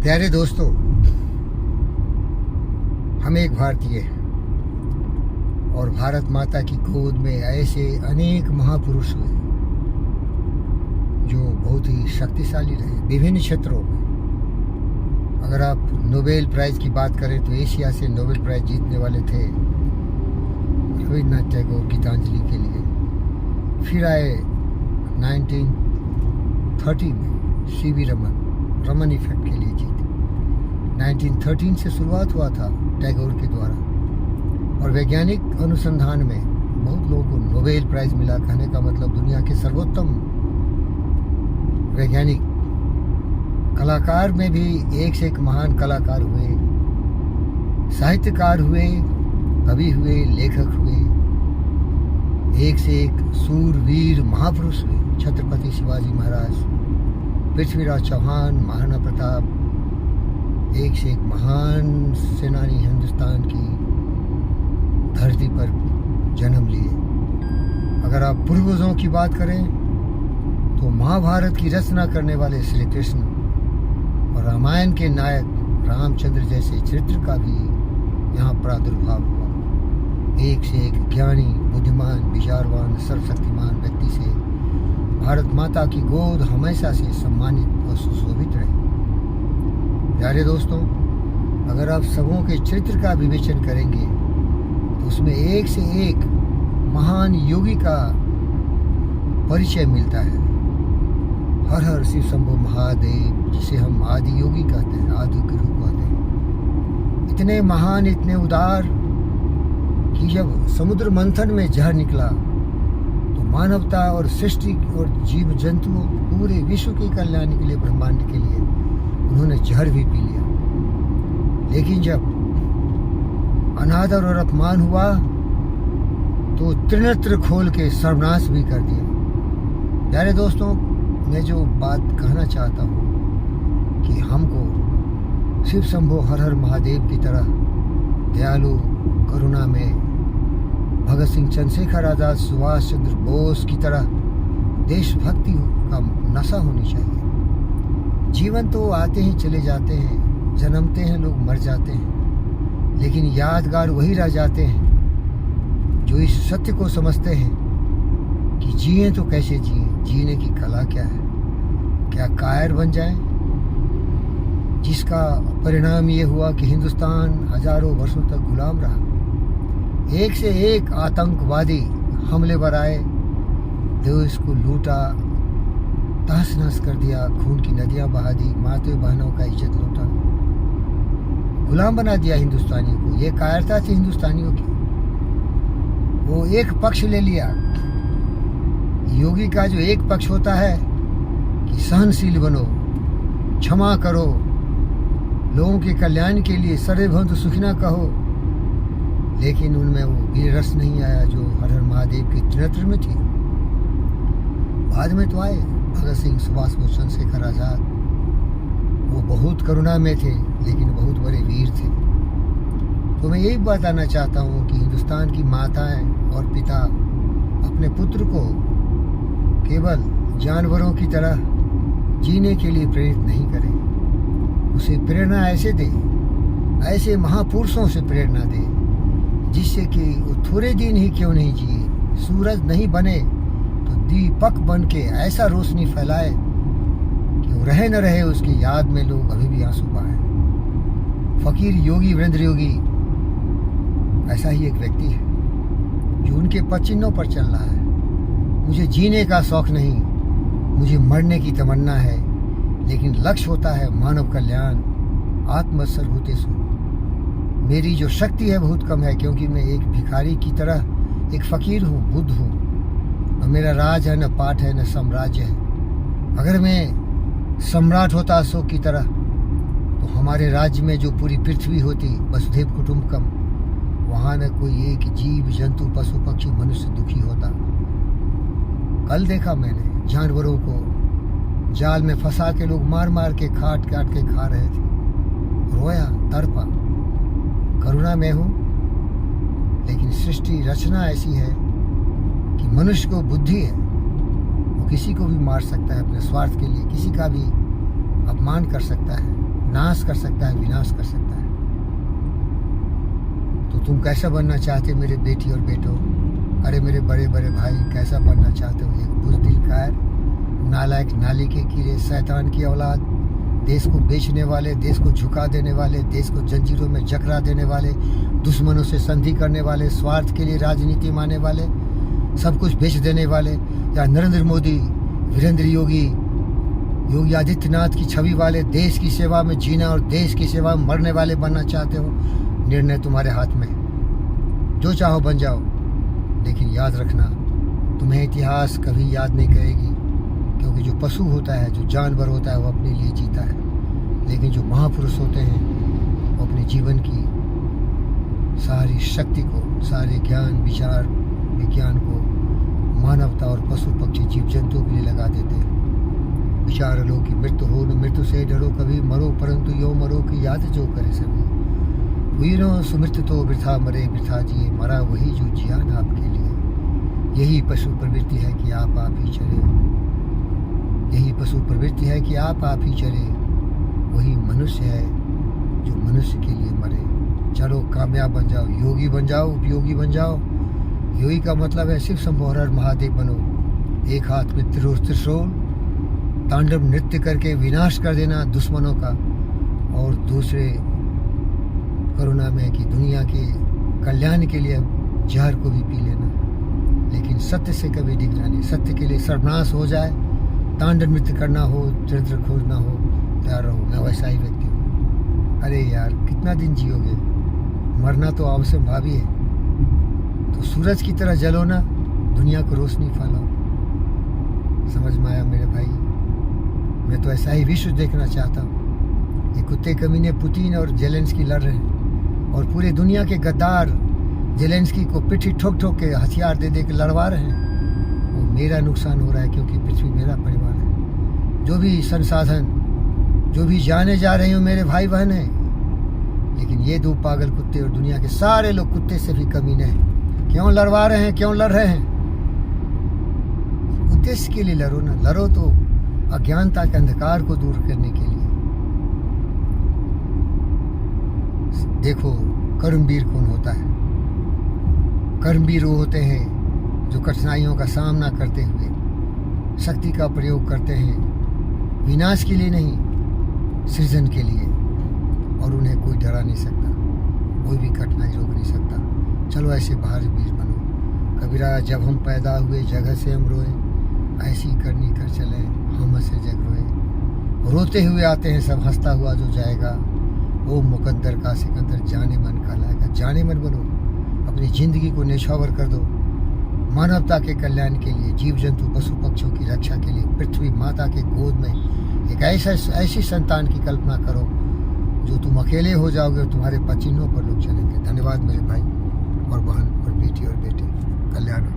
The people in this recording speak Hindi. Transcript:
प्यारे दोस्तों, हम एक भारतीय हैं और भारत माता की गोद में ऐसे अनेक महापुरुष हुए जो बहुत ही शक्तिशाली रहे विभिन्न क्षेत्रों में। अगर आप नोबेल प्राइज़ की बात करें तो एशिया से नोबेल प्राइज़ जीतने वाले थे रविन्द्रनाथ टैगोर गीतांजलि के लिए। फिर आए 1930 में सीवी रमन इफेक्ट के लिए जीते। 1913 से शुरुआत हुआ था टैगोर के द्वारा और वैज्ञानिक अनुसंधान में बहुत लोगों को नोबेल प्राइज़ मिला। कहने का मतलब दुनिया के सर्वोत्तम वैज्ञानिक। कलाकार में भी एक से एक महान कलाकार हुए, साहित्यकार हुए, कवि हुए, लेखक हुए, एक से एक सूरवीर महापुरुष हुए। छत्रपति शिवाजी महाराज, पृथ्वीराज चौहान, महाराणा प्रताप, एक से एक महान सेनानी हिंदुस्तान की धरती पर जन्म लिए। अगर आप पूर्वजों की बात करें तो महाभारत की रचना करने वाले श्री कृष्ण और रामायण के नायक रामचंद्र जैसे चरित्र का भी यहाँ प्रादुर्भाव हुआ। एक से एक ज्ञानी, बुद्धिमान, विचारवान, सर्वशक्तिमान व्यक्ति से भारत माता की गोद हमेशा से सम्मानित और सुशोभित रही। प्यारे दोस्तों, अगर आप सबों के चरित्र का विवेचन करेंगे तो उसमें एक से एक महान योगी का परिचय मिलता है। हर हर शिव शंभु महादेव, जिसे हम आदि योगी कहते हैं, आदि गुरु कहते हैं, इतने महान, इतने उदार कि जब समुद्र मंथन में जहर निकला तो मानवता और सृष्टि और जीव जंतुओं पूरे विश्व के कल्याण के लिए, ब्रह्मांड के लिए उन्होंने जहर भी पी लिया। लेकिन जब अनादर और अपमान हुआ तो त्रिनेत्र खोल के सर्वनाश भी कर दिया। प्यारे दोस्तों, मैं जो बात कहना चाहता हूँ कि हमको शिव शंभो हर हर महादेव की तरह दयालु, करुणा में भगत सिंह, चंद्रशेखर आज़ाद, सुभाष चंद्र बोस की तरह देशभक्ति का नशा होनी चाहिए। जीवन तो आते हैं चले जाते हैं, जन्मते हैं लोग, मर जाते हैं, लेकिन यादगार वही रह जाते हैं जो इस सत्य को समझते हैं कि जिए तो कैसे जिए, जीने की कला क्या है, क्या कायर बन जाएं, जिसका परिणाम ये हुआ कि हिंदुस्तान हजारों वर्षों तक गुलाम रहा। एक से एक आतंकवादी हमले पर आए, देश को लूटा, तहस नहस कर दिया, खून की नदियां बहा दी, माता बहनों का इज्जत लूटा, गुलाम बना दिया हिंदुस्तानियों को। ये कायरता थी हिंदुस्तानियों की। वो एक पक्ष ले लिया। योगी का जो एक पक्ष होता है कि सहनशील बनो, क्षमा करो, लोगों के कल्याण के लिए सर्वे भवन्तु सुखिनः कहो, लेकिन उनमें वो वीर रस नहीं आया जो हर हर महादेव के त्रिनेत्र में थी। बाद में तो आए भगत सिंह, सुभाष बोस, चंद्रशेखर आज़ाद, वो बहुत करुणा में थे लेकिन बहुत बड़े वीर थे। तो मैं यही बताना चाहता हूँ कि हिंदुस्तान की माताएं और पिता अपने पुत्र को केवल जानवरों की तरह जीने के लिए प्रेरित नहीं करें। उसे प्रेरणा ऐसे दे, ऐसे महापुरुषों से प्रेरणा दे जिससे कि वो थोड़े दिन ही क्यों नहीं जिए, सूरज नहीं बने तो दीपक बन के ऐसा रोशनी फैलाए कि वो रहे न रहे उसकी याद में लोग अभी भी आंसू बहाएं। फकीर योगी वीरेंद्र योगी ऐसा ही एक व्यक्ति है जो उनके पदचिन्हों पर चल रहा है। मुझे जीने का शौक नहीं, मुझे मरने की तमन्ना है, लेकिन लक्ष्य होता है मानव कल्याण। आत्मसर होते सो मेरी जो शक्ति है बहुत कम है, क्योंकि मैं एक भिखारी की तरह एक फकीर हूँ, बुद्ध हूँ। न मेरा राज है, न पाठ है, न साम्राज्य है। अगर मैं सम्राट होता अशोक की तरह तो हमारे राज्य में जो पूरी पृथ्वी होती, वसुधैव कुटुंबकम, वहाँ न कोई एक जीव जंतु, पशु पक्षी, मनुष्य दुखी होता। कल देखा मैंने जानवरों को जाल में फंसा के लोग मार मार के काट के खा रहे थे। रोया, तड़पा। करुणा में हूँ, लेकिन सृष्टि रचना ऐसी है कि मनुष्य को बुद्धि है, वो किसी को भी मार सकता है अपने स्वार्थ के लिए, किसी का भी अपमान कर सकता है, नाश कर सकता है, विनाश कर सकता है। तो तुम कैसा बनना चाहते मेरे बेटी और बेटों? अरे मेरे बड़े बड़े भाई, कैसा बनना चाहते हो? एक बुज़दिल कायर, नालायक, नाली के कीड़े, शैतान की औलाद, देश को बेचने वाले, देश को झुका देने वाले, देश को जंजीरों में जकड़ा देने वाले, दुश्मनों से संधि करने वाले, स्वार्थ के लिए राजनीति मानने वाले, सब कुछ बेच देने वाले, या नरेंद्र मोदी, वीरेंद्र योगी, योगी आदित्यनाथ की छवि वाले, देश की सेवा में जीना और देश की सेवा में मरने वाले बनना चाहते हो? निर्णय तुम्हारे हाथ में, जो चाहो बन जाओ। लेकिन याद रखना, तुम्हें इतिहास कभी याद नहीं करेगी, क्योंकि जो पशु होता है, जो जानवर होता है, वो अपने लिए जीता है। लेकिन जो महापुरुष होते हैं, वो अपने जीवन की सारी शक्ति को, सारे ज्ञान, विचार, विज्ञान को मानवता और पशु पक्षी जीव जंतुओं के लिए लगा देते हैं। विचार लो कि मृत्यु हो न मृत्यु से डरो, कभी मरो परंतु यो मरो की याद जो करे सभी। वीरों सुमृत तो वृथा मरे वृथा जिए, मरा वही जो जिया न आपके लिए। यही पशु प्रवृत्ति है कि आप ही चले, यही पशु प्रवृत्ति है कि आप ही चले। वही मनुष्य है जो मनुष्य के लिए मरे। चलो कामयाब बन जाओ, योगी बन जाओ, उपयोगी बन जाओ। योगी का मतलब है शिव शंभो हर हर महादेव बनो। एक हाथ में त्रिशूल, तांडव नृत्य करके विनाश कर देना दुश्मनों का, और दूसरे करुणा में कि दुनिया के कल्याण के लिए जहर को भी पी लेना। लेकिन सत्य से कभी डिगना नहीं। सत्य के लिए सर्वनाश हो जाए, तांडव नृत्य करना हो, चरित्र खोजना हो, तैयार रहो। मैं वैसा ही व्यक्ति हूँ। अरे यार, कितना दिन जियोगे? मरना तो अवश्य भावी है। तो सूरज की तरह जलो ना, दुनिया को रोशनी फैलाओ। समझ में आया मेरे भाई? मैं तो ऐसा ही विश्व देखना चाहता हूँ। ये कुत्ते कमीने पुतिन और जेलेंस्की लड़ रहे हैं, और पूरे दुनिया के गद्दार जेलेंस्की को पिट्ठी ठोक ठोक के, हथियार दे दे के लड़वा रहे हैं। वो मेरा नुकसान हो रहा है, क्योंकि पृथ्वी मेरा परिवार है। जो भी संसाधन, जो भी जाने जा रही हूँ मेरे भाई बहन हैं, लेकिन ये दो पागल कुत्ते और दुनिया के सारे लोग कुत्ते से भी कमीने हैं। क्यों लड़वा रहे हैं? क्यों लड़ रहे हैं? उद्देश्य के लिए लड़ो ना। लड़ो तो अज्ञानता के अंधकार को दूर करने के लिए। देखो, कर्मवीर कौन होता है? कर्मवीर वो होते हैं जो कठिनाइयों का सामना करते हुए शक्ति का प्रयोग करते हैं, विनाश के लिए नहीं, सृजन के लिए। और उन्हें कोई डरा नहीं सकता, कोई भी कठिनाई रोक नहीं सकता। चलो ऐसे बाहर वीर बनो। कबीरा, जब हम पैदा हुए जगह से हम रोए, ऐसी करनी कर चले हम हंसे जग रोए। रोते हुए आते हैं सब, हंसता हुआ जो जाएगा। वो मुकद्दर का सिकंदर जाने मन का लाएगा। जाने मन बनो, अपनी जिंदगी को न्यौछावर कर दो। मानवता के कल्याण के लिए, जीव जंतु पशु पक्षियों की रक्षा के लिए, पृथ्वी माता के गोद में एक ऐसी संतान की कल्पना करो जो तुम अकेले हो जाओगे और तुम्हारे पसीनों पर लोग चलेंगे। धन्यवाद मेरे भाई और बहन और बेटी और बेटे। कल्याण हो।